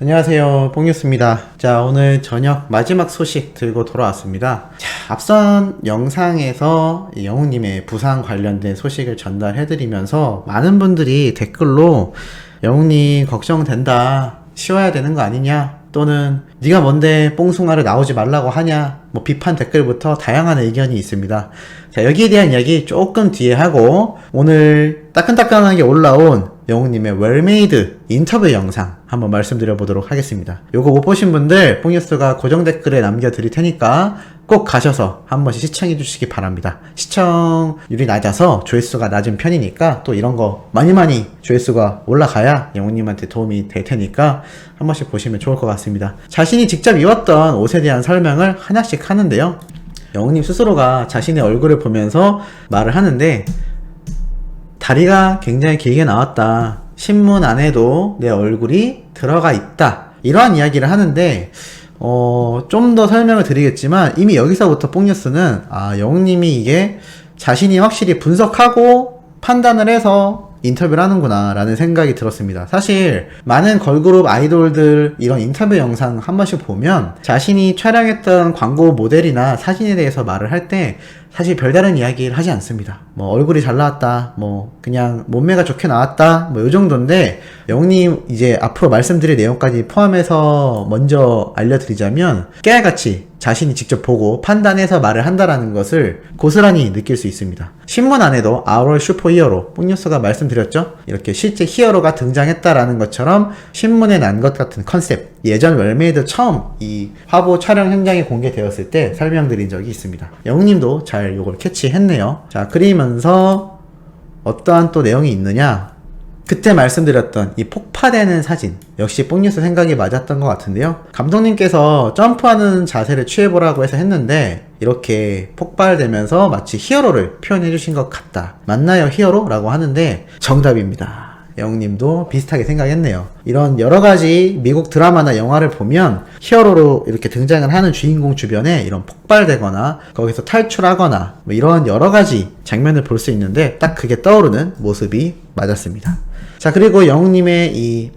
안녕하세요, 뽕뉴스입니다. 자, 오늘 저녁 마지막 소식 들고 돌아왔습니다. 자, 앞선 영상에서 영웅님의 부상 관련된 소식을 전달해드리면서 많은 분들이 댓글로 영웅님 걱정된다, 쉬어야 되는 거 아니냐, 또는 네가 뭔데 뽕숭아를 나오지 말라고 하냐, 뭐 비판 댓글부터 다양한 의견이 있습니다. 자, 여기에 대한 이야기 조금 뒤에 하고, 오늘 따끈따끈하게 올라온 영웅님의 웰메이드 인터뷰 영상 한번 말씀드려 보도록 하겠습니다. 요거 못 보신 분들 뽕뉴스가 고정 댓글에 남겨드릴 테니까 꼭 가셔서 한 번씩 시청해 주시기 바랍니다. 시청률이 낮아서 조회수가 낮은 편이니까 또 이런 거 많이 조회수가 올라가야 영웅님한테 도움이 될 테니까 한 번씩 보시면 좋을 것 같습니다. 자신이 직접 입었던 옷에 대한 설명을 하나씩 하는데요. 영웅님 스스로가 자신의 얼굴을 보면서 말을 하는데, 다리가 굉장히 길게 나왔다, 신문 안에도 내 얼굴이 들어가 있다, 이러한 이야기를 하는데, 좀 더 설명을 드리겠지만 이미 여기서부터 뽕뉴스는 영웅님이 이게 자신이 확실히 분석하고 판단을 해서 인터뷰를 하는구나 라는 생각이 들었습니다. 사실 많은 걸그룹 아이돌들 이런 인터뷰 영상 한 번씩 보면 자신이 촬영했던 광고 모델이나 사진에 대해서 말을 할 때 사실 별다른 이야기를 하지 않습니다. 뭐 얼굴이 잘 나왔다, 뭐 그냥 몸매가 좋게 나왔다, 뭐 요 정도인데, 영웅님 이제 앞으로 말씀드릴 내용까지 포함해서 먼저 알려드리자면 깨알같이 자신이 직접 보고 판단해서 말을 한다라는 것을 고스란히 느낄 수 있습니다. 신문 안에도 Our 슈퍼히어로, 뽕뉴스가 말씀드렸죠? 이렇게 실제 히어로가 등장했다라는 것처럼 신문에 난 것 같은 컨셉, 예전 웰메이드 처음 이 화보 촬영 현장이 공개되었을 때 설명드린 적이 있습니다. 영웅님도 잘 요걸 캐치했네요. 자, 그리면서 어떠한 또 내용이 있느냐, 그때 말씀드렸던 이 폭파되는 사진, 역시 뽕뉴스 생각이 맞았던 것 같은데요. 감독님께서 점프하는 자세를 취해보라고 해서 했는데 이렇게 폭발되면서 마치 히어로를 표현해 주신 것 같다, 맞나요 히어로? 라고 하는데 정답입니다. 영웅님도 비슷하게 생각했네요. 이런 여러가지 미국 드라마나 영화를 보면 히어로로 이렇게 등장을 하는 주인공 주변에 이런 폭발되거나 거기서 탈출하거나 뭐 이런 여러가지 장면을 볼 수 있는데 딱 그게 떠오르는 모습이 맞았습니다. 자, 그리고 영웅님의 이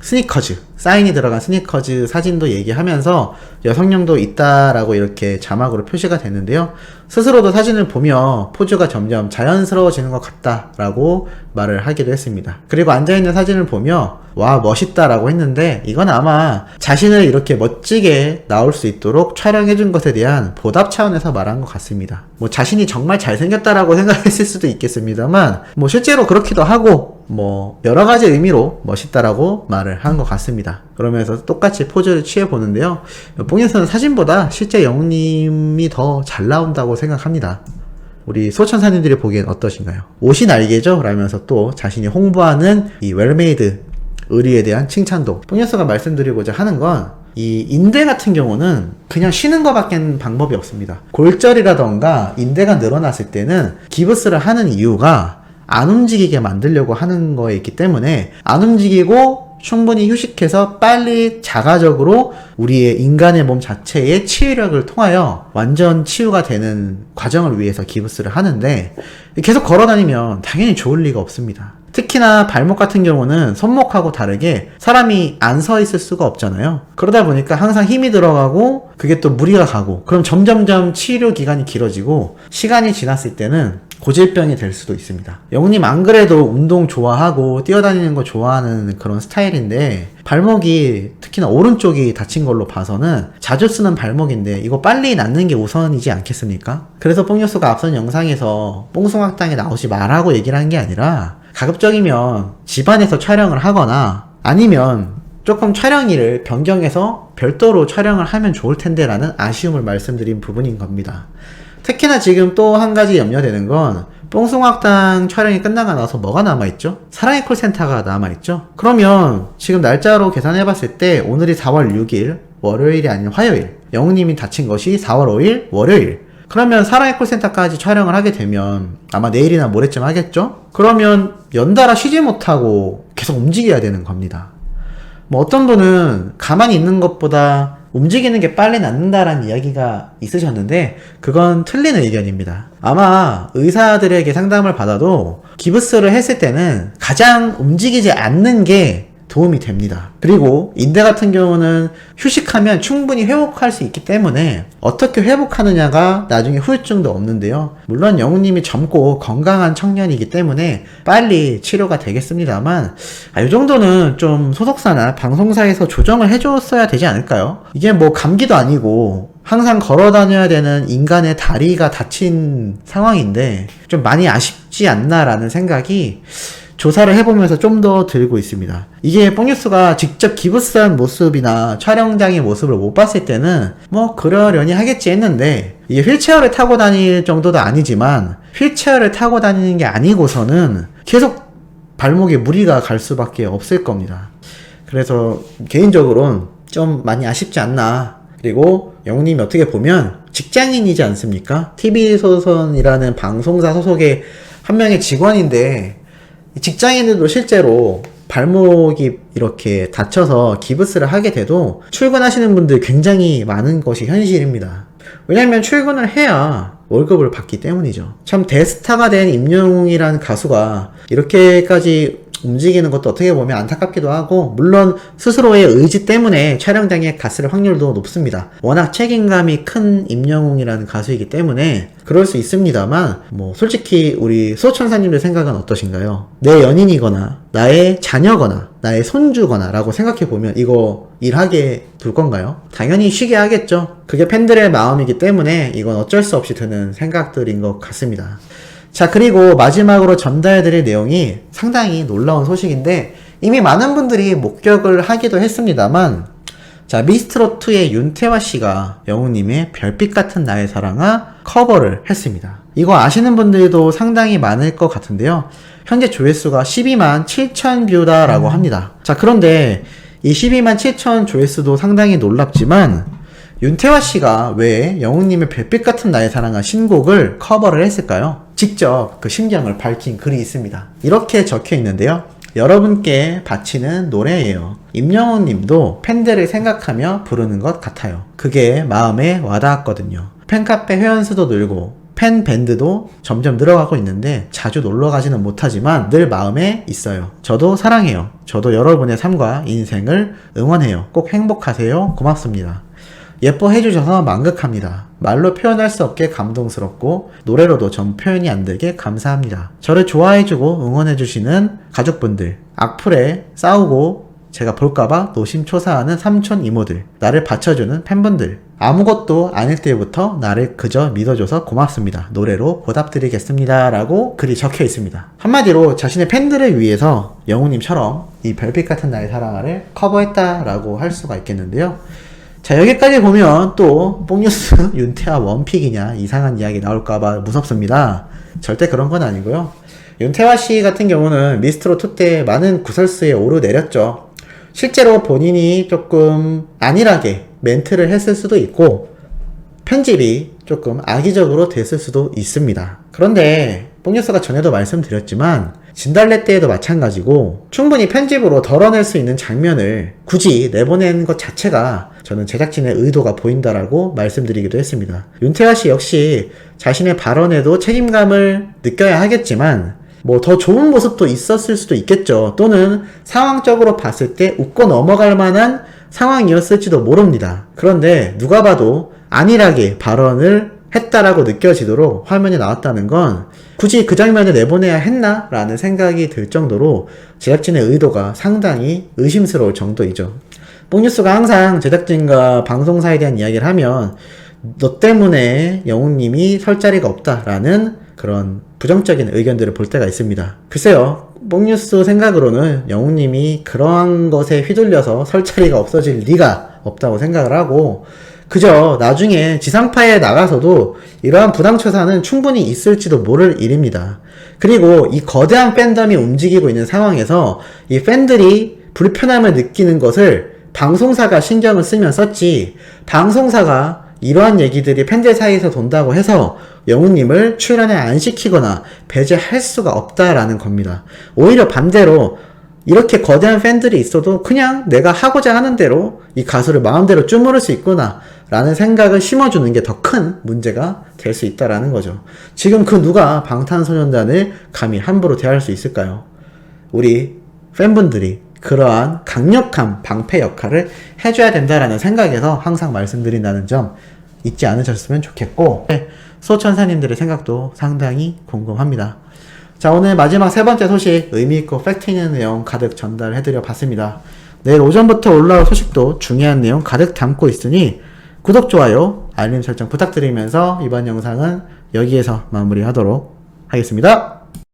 스니커즈, 사인이 들어간 스니커즈 사진도 얘기하면서 여성용도 있다라고 이렇게 자막으로 표시가 됐는데요. 스스로도 사진을 보며 포즈가 점점 자연스러워지는 것 같다라고 말을 하기도 했습니다. 그리고 앉아있는 사진을 보며 와, 멋있다라고 했는데, 이건 아마 자신을 이렇게 멋지게 나올 수 있도록 촬영해준 것에 대한 보답 차원에서 말한 것 같습니다. 뭐 자신이 정말 잘생겼다라고 생각했을 수도 있겠습니다만, 뭐 실제로 그렇기도 하고 뭐 여러가지 의미로 멋있다라고 말을 한 것 같습니다. 그러면서 똑같이 포즈를 취해보는데요, 뽕에서는 사진보다 실제 영웅님이 더 잘 나온다고 생각합니다. 우리 소천사님들이 보기엔 어떠신가요? 옷이 날개죠? 라면서 또 자신이 홍보하는 이 웰메이드 의류에 대한 칭찬도, 뽕뉴스가 말씀드리고자 하는 건, 이 인대 같은 경우는 그냥 쉬는 것밖엔 방법이 없습니다. 골절이라던가 인대가 늘어났을 때는 기부스를 하는 이유가 안 움직이게 만들려고 하는 거에 있기 때문에, 안 움직이고 충분히 휴식해서 빨리 자가적으로 우리의 인간의 몸 자체의 치유력을 통하여 완전 치유가 되는 과정을 위해서 기부스를 하는데, 계속 걸어다니면 당연히 좋을 리가 없습니다. 특히나 발목 같은 경우는 손목하고 다르게 사람이 안 서 있을 수가 없잖아요. 그러다 보니까 항상 힘이 들어가고 그게 또 무리가 가고, 그럼 점점점 치료 기간이 길어지고 시간이 지났을 때는 고질병이 될 수도 있습니다. 영웅님 안 그래도 운동 좋아하고 뛰어다니는 거 좋아하는 그런 스타일인데, 발목이 특히나 오른쪽이 다친 걸로 봐서는 자주 쓰는 발목인데 이거 빨리 낫는 게 우선이지 않겠습니까? 그래서 뽕뉴스가 앞선 영상에서 뽕숭악당에 나오지 말라고 얘기를 한 게 아니라, 가급적이면 집안에서 촬영을 하거나 아니면 조금 촬영일을 변경해서 별도로 촬영을 하면 좋을 텐데 라는 아쉬움을 말씀드린 부분인 겁니다. 특히나 지금 또 한 가지 염려되는 건, 뽕숭악당 촬영이 끝나고 나서 뭐가 남아있죠? 사랑의 콜센터가 남아있죠? 그러면 지금 날짜로 계산해봤을 때 오늘이 4월 6일 월요일이 아닌 화요일, 영웅님이 다친 것이 4월 5일 월요일, 그러면 사랑의 콜센터까지 촬영을 하게 되면 아마 내일이나 모레쯤 하겠죠? 그러면 연달아 쉬지 못하고 계속 움직여야 되는 겁니다. 뭐 어떤 분은 가만히 있는 것보다 움직이는 게 빨리 낫는다라는 이야기가 있으셨는데, 그건 틀린 의견입니다. 아마 의사들에게 상담을 받아도 기부스를 했을 때는 가장 움직이지 않는 게 도움이 됩니다. 그리고 인대 같은 경우는 휴식하면 충분히 회복할 수 있기 때문에 어떻게 회복하느냐가 나중에 후유증도 없는데요. 물론 영우님이 젊고 건강한 청년이기 때문에 빨리 치료가 되겠습니다만 이 정도는 좀 소속사나 방송사에서 조정을 해줬어야 되지 않을까요? 이게 뭐 감기도 아니고 항상 걸어 다녀야 되는 인간의 다리가 다친 상황인데 좀 많이 아쉽지 않나라는 생각이 조사를 해보면서 좀 더 들고 있습니다. 이게 뽕뉴스가 직접 기부스한 모습이나 촬영장의 모습을 못 봤을 때는 뭐 그러려니 하겠지 했는데 이게 휠체어를 타고 다닐 정도도 아니지만 휠체어를 타고 다니는 게 아니고서는 계속 발목에 무리가 갈 수밖에 없을 겁니다. 그래서 개인적으로는 좀 많이 아쉽지 않나. 그리고 영우님이 어떻게 보면 직장인이지 않습니까? TV조선이라는 방송사 소속의 한 명의 직원인데 직장인들도 실제로 발목이 이렇게 다쳐서 기부스를 하게 돼도 출근하시는 분들 굉장히 많은 것이 현실입니다. 왜냐면 출근을 해야 월급을 받기 때문이죠. 참 대스타가 된 임영웅이라는 가수가 이렇게까지 움직이는 것도 어떻게 보면 안타깝기도 하고, 물론 스스로의 의지 때문에 촬영장에 갔을 확률도 높습니다. 워낙 책임감이 큰 임영웅이라는 가수이기 때문에 그럴 수 있습니다만, 뭐 솔직히 우리 수호천사님들 생각은 어떠신가요? 내 연인이거나 나의 자녀거나 나의 손주거나 라고 생각해보면 이거 일하게 둘 건가요? 당연히 쉬게 하겠죠. 그게 팬들의 마음이기 때문에 이건 어쩔 수 없이 드는 생각들인 것 같습니다. 자, 그리고 마지막으로 전달해드릴 내용이 상당히 놀라운 소식인데 이미 많은 분들이 목격을 하기도 했습니다만, 자, 미스트롯2의 윤태화 씨가 영우님의 별빛 같은 나의 사랑아 커버를 했습니다. 이거 아시는 분들도 상당히 많을 것 같은데요. 현재 조회수가 12만 7천 뷰다라고 합니다. 자, 그런데 이 12만 7천 조회수도 상당히 놀랍지만 윤태화 씨가 왜 영우님의 별빛 같은 나의 사랑아 신곡을 커버를 했을까요? 직접 그 심경을 밝힌 글이 있습니다. 이렇게 적혀 있는데요. 여러분께 바치는 노래예요. 임영웅 님도 팬들을 생각하며 부르는 것 같아요. 그게 마음에 와닿았거든요. 팬카페 회원수도 늘고 팬 밴드도 점점 늘어가고 있는데 자주 놀러 가지는 못하지만 늘 마음에 있어요. 저도 사랑해요. 저도 여러분의 삶과 인생을 응원해요. 꼭 행복하세요. 고맙습니다. 예뻐해주셔서 만극합니다. 말로 표현할 수 없게 감동스럽고 노래로도 전 표현이 안 되게 감사합니다. 저를 좋아해주고 응원해주시는 가족분들, 악플에 싸우고 제가 볼까봐 노심초사하는 삼촌 이모들, 나를 받쳐주는 팬분들, 아무것도 아닐 때부터 나를 그저 믿어줘서 고맙습니다. 노래로 보답드리겠습니다. 라고 글이 적혀 있습니다. 한마디로 자신의 팬들을 위해서 영우님처럼 이 별빛 같은 나의 사랑아를 커버했다라고 할 수가 있겠는데요. 자, 여기까지 보면 또 뽕뉴스 윤태화 원픽이냐 이상한 이야기 나올까봐 무섭습니다. 절대 그런 건 아니고요. 윤태화 씨 같은 경우는 미스트롯2 때 많은 구설수에 오르내렸죠. 실제로 본인이 조금 안일하게 멘트를 했을 수도 있고 편집이 조금 악의적으로 됐을 수도 있습니다. 그런데 뽕뉴스가 전에도 말씀드렸지만 진달래 때에도 마찬가지고 충분히 편집으로 덜어낼 수 있는 장면을 굳이 내보낸 것 자체가 저는 제작진의 의도가 보인다라고 말씀드리기도 했습니다. 윤태화 씨 역시 자신의 발언에도 책임감을 느껴야 하겠지만 뭐 더 좋은 모습도 있었을 수도 있겠죠. 또는 상황적으로 봤을 때 웃고 넘어갈 만한 상황이었을지도 모릅니다. 그런데 누가 봐도 안일하게 발언을 했다라고 느껴지도록 화면에 나왔다는 건 굳이 그 장면을 내보내야 했나? 라는 생각이 들 정도로 제작진의 의도가 상당히 의심스러울 정도이죠. 뽕뉴스가 항상 제작진과 방송사에 대한 이야기를 하면 너 때문에 영웅님이 설 자리가 없다라는 그런 부정적인 의견들을 볼 때가 있습니다. 글쎄요, 뽕뉴스 생각으로는 영웅님이 그러한 것에 휘둘려서 설 자리가 없어질 리가 없다고 생각을 하고 그저 나중에 지상파에 나가서도 이러한 부당처사는 충분히 있을지도 모를 일입니다. 그리고 이 거대한 팬덤이 움직이고 있는 상황에서 이 팬들이 불편함을 느끼는 것을 방송사가 신경을 쓰면 썼지, 방송사가 이러한 얘기들이 팬들 사이에서 돈다고 해서 영웅님을 출연에 안 시키거나 배제할 수가 없다라는 겁니다. 오히려 반대로 이렇게 거대한 팬들이 있어도 그냥 내가 하고자 하는 대로 이 가수를 마음대로 쭈무를 수 있구나 라는 생각을 심어주는 게 더 큰 문제가 될 수 있다라는 거죠. 지금 그 누가 방탄소년단을 감히 함부로 대할 수 있을까요? 우리 팬분들이 그러한 강력한 방패 역할을 해줘야 된다라는 생각에서 항상 말씀드린다는 점 잊지 않으셨으면 좋겠고, 수호천사님들의 생각도 상당히 궁금합니다. 자, 오늘 마지막 세 번째 소식, 의미있고 팩트 있는 내용 가득 전달해드려 봤습니다. 내일 오전부터 올라올 소식도 중요한 내용 가득 담고 있으니 구독, 좋아요, 알림 설정 부탁드리면서 이번 영상은 여기에서 마무리하도록 하겠습니다.